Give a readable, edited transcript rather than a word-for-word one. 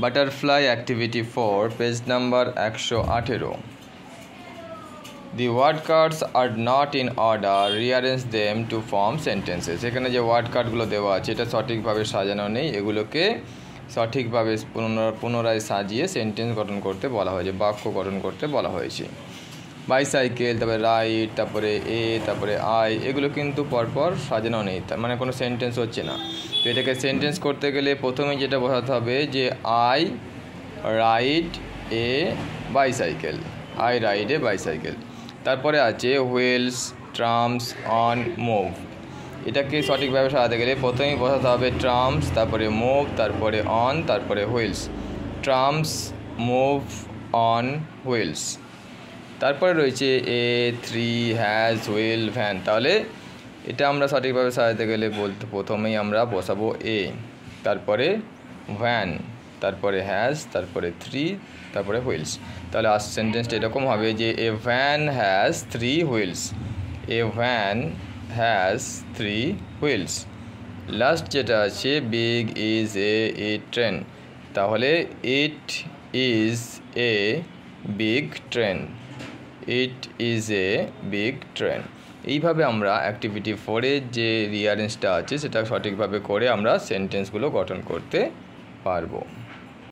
Butterfly activity 4 page number 118। The word cards are not in order, rearrange them to form sentences। এখানে যে word কার্ডগুলো দেওয়া আছে এটা সঠিকভাবে সাজানো নেই, এগুলোকে সঠিকভাবে পুনরায় সাজিয়ে সেন্টেন্স গঠন করতে বলা হয়েছে, বাক্য গঠন করতে বলা হয়েছে। বাইসাইকেল, তারপরে রাইড, তারপরে তারপরে আই, এগুলো কিন্তু পরপর সাজানো নেই, তার মানে কোনো সেন্টেন্স হচ্ছে না। তো এটাকে সেন্টেন্স করতে গেলে প্রথমে যেটা বোঝাতে হবে যে I ride A bicycle, I ride A bicycle. তারপরে আছে হুইলস ট্রামস অন মুভ। এটাকে সঠিকভাবে সাজাতে গেলে প্রথমেই বোঝাতে হবে ট্রামস, তারপরে মুভ, তারপরে অন, তারপরে wheels. Trams move on wheels. তারপরে রয়েছে এ 3 হ্যাজ হুইল ভ্যান। তাহলে এটা আমরা সঠিকভাবে সাজাতে গেলে প্রথমেই আমরা বসাবো এ, তারপরে ভ্যান, তারপরে হ্যাজ, তারপরে 3, তারপরে হুইলস। তাহলে সেন্টেন্সটা এরকম হবে যে a van has 3 wheels, a van has 3 wheels. Last যেটা আছে বিগ ইজ এ ট্রেন। তাহলে it is a big train, it is a big train. এইভাবে আমরা অ্যাক্টিভিটি 4-এর যে রিয়ারেঞ্জটা আছে সেটা সঠিকভাবে করে আমরা সেন্টেন্সগুলো গঠন করতে পারবো।